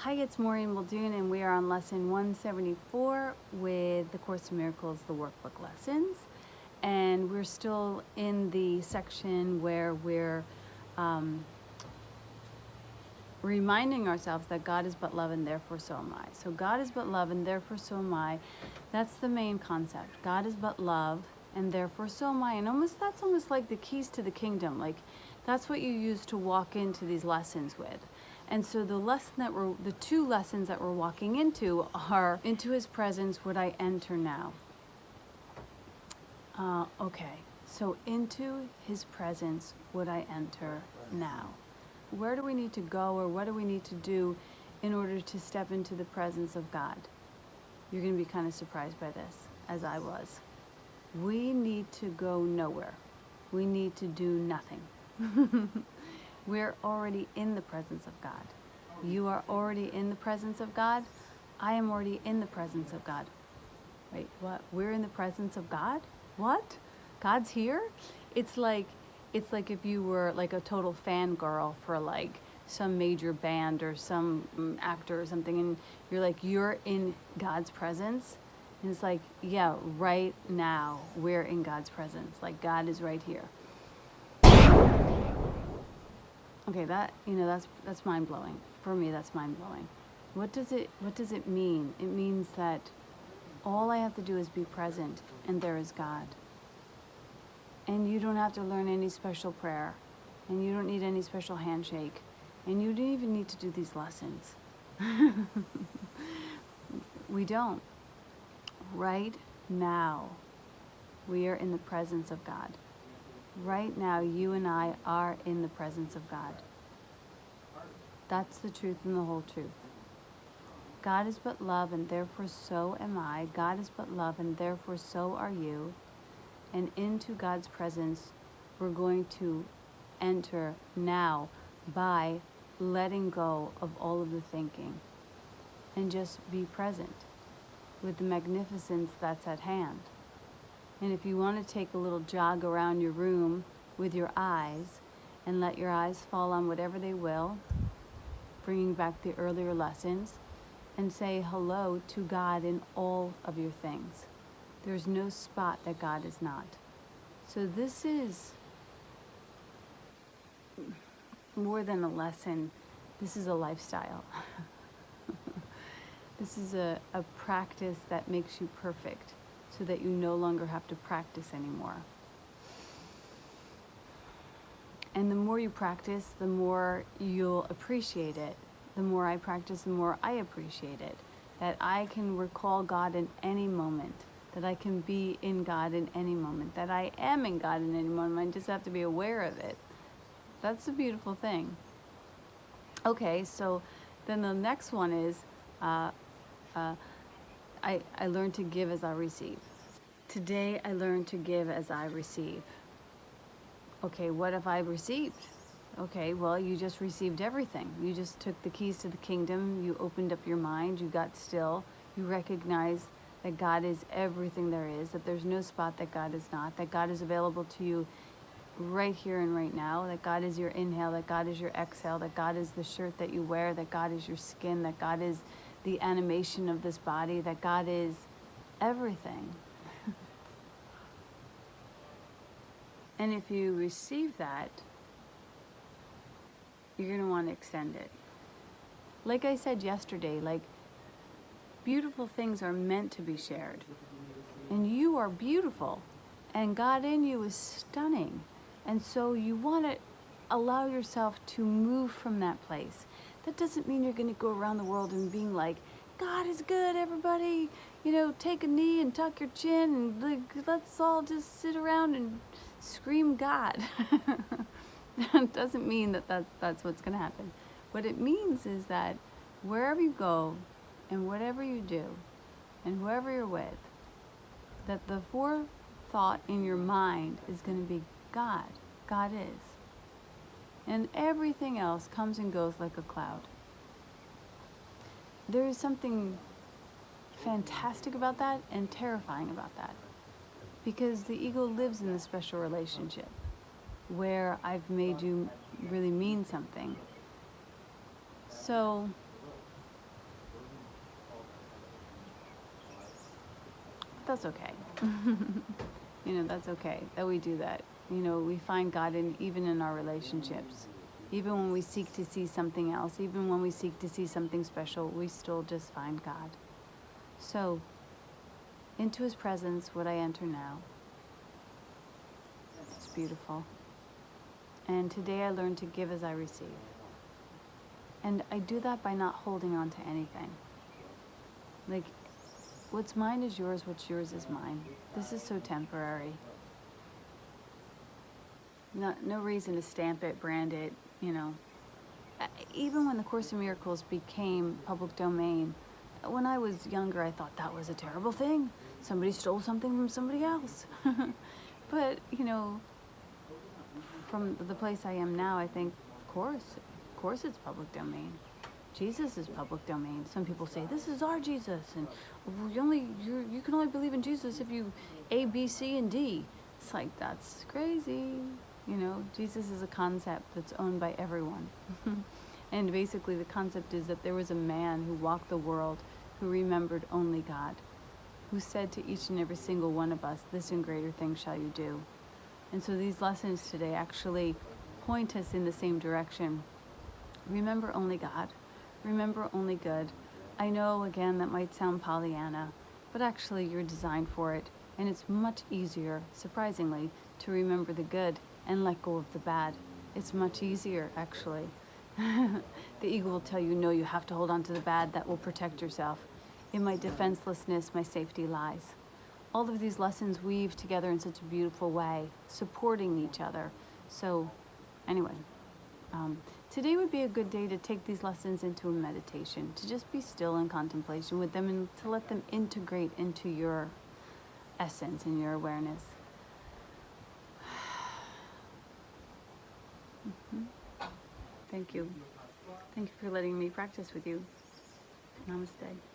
Hi, it's Maureen Muldoon, and we are on lesson 174 with the Course in Miracles, the workbook lessons. And we're still in the section where we're reminding ourselves that God is but love and therefore so am I. So God is but love and therefore so am I. That's the main concept. God is but love and therefore so am I. And that's almost like the keys to the kingdom. Like that's what you use to walk into these lessons with. And so the two lessons that we're walking into are, into his presence would I enter now. Okay, so into his presence would I enter now. Where do we need to go, or what do we need to do in order to step into the presence of God? You're going to be kind of surprised by this, as I was. We need to go nowhere. We need to do nothing. We're already in the presence of God. You are already in the presence of God. I am already in the presence of God. Wait, what? We're in the presence of God? What? God's here? It's like if you were like a total fangirl for like some major band or some actor or something, and you're in God's presence. And it's like, yeah, right now we're in God's presence. Like God is right here. Okay, that's mind blowing. For me, that's mind blowing. What does it mean? It means that all I have to do is be present, and there is God. And you don't have to learn any special prayer, and you don't need any special handshake, and you don't even need to do these lessons. We don't. Right now, we are in the presence of God. Right now, you and I are in the presence of God. That's the truth and the whole truth. God is but love, and therefore so am I. God is but love, and therefore so are you. And into God's presence, we're going to enter now by letting go of all of the thinking and just be present with the magnificence that's at hand. And if you want to take a little jog around your room with your eyes and let your eyes fall on whatever they will, bringing back the earlier lessons, and say hello to God in all of your things. There's no spot that God is not. So this is more than a lesson. This is a lifestyle. This is a practice that makes you perfect, so that you no longer have to practice anymore. And the more you practice, the more you'll appreciate it. The more I practice, the more I appreciate it. That I can recall God in any moment. That I can be in God in any moment. That I am in God in any moment. I just have to be aware of it. That's a beautiful thing. Okay, so then the next one is, I learned to give as I receive. Today I learned to give as I receive. Okay, what have I received? Okay, well, you just received everything. You just took the keys to the kingdom. You opened up your mind. You got still. You recognized that God is everything there is, that there's no spot that God is not, that God is available to you right here and right now, that God is your inhale, that God is your exhale, that God is the shirt that you wear, that God is your skin, that God is the animation of this body, that God is everything. And if you receive that, you're going to want to extend it. Like I said yesterday, like beautiful things are meant to be shared. And you are beautiful. And God in you is stunning. And so you want to allow yourself to move from that place. That doesn't mean you're going to go around the world and being like, God is good, everybody. Take a knee and tuck your chin and let's all just sit around and scream God. That doesn't mean that's what's going to happen. What it means is that wherever you go and whatever you do and whoever you're with, that the forethought in your mind is going to be God. God is. And everything else comes and goes like a cloud. There is something fantastic about that and terrifying about that. Because the ego lives in the special relationship where I've made you really mean something. So that's okay. You know, that's okay that we do that. You know, we find God even in our relationships. Even when we seek to see something else, even when we seek to see something special, we still just find God. So, into his presence would I enter now. It's beautiful. And today I learned to give as I receive. And I do that by not holding on to anything. Like, what's mine is yours, what's yours is mine. This is so temporary. No reason to stamp it, brand it, you know. Even when the Course in Miracles became public domain, when I was younger, I thought that was a terrible thing. Somebody stole something from somebody else. But, you know, from the place I am now, I think, of course it's public domain. Jesus is public domain. Some people say, this is our Jesus, and you can only believe in Jesus if you A, B, C, and D. It's like, that's crazy. You know, Jesus is a concept that's owned by everyone. And basically the concept is that there was a man who walked the world who remembered only God, who said to each and every single one of us, this and greater things shall you do. And so these lessons today actually point us in the same direction. Remember only God. Remember only good. I know, again, that might sound Pollyanna, but actually you're designed for it. And it's much easier, surprisingly, to remember the good and let go of the bad. It's much easier, actually. The ego will tell you, no, you have to hold on to the bad. That will protect yourself. In my defenselessness, my safety lies. All of these lessons weave together in such a beautiful way, supporting each other. So, anyway, today would be a good day to take these lessons into a meditation, to just be still in contemplation with them and to let them integrate into your essence and your awareness. Thank you. Thank you for letting me practice with you. Namaste.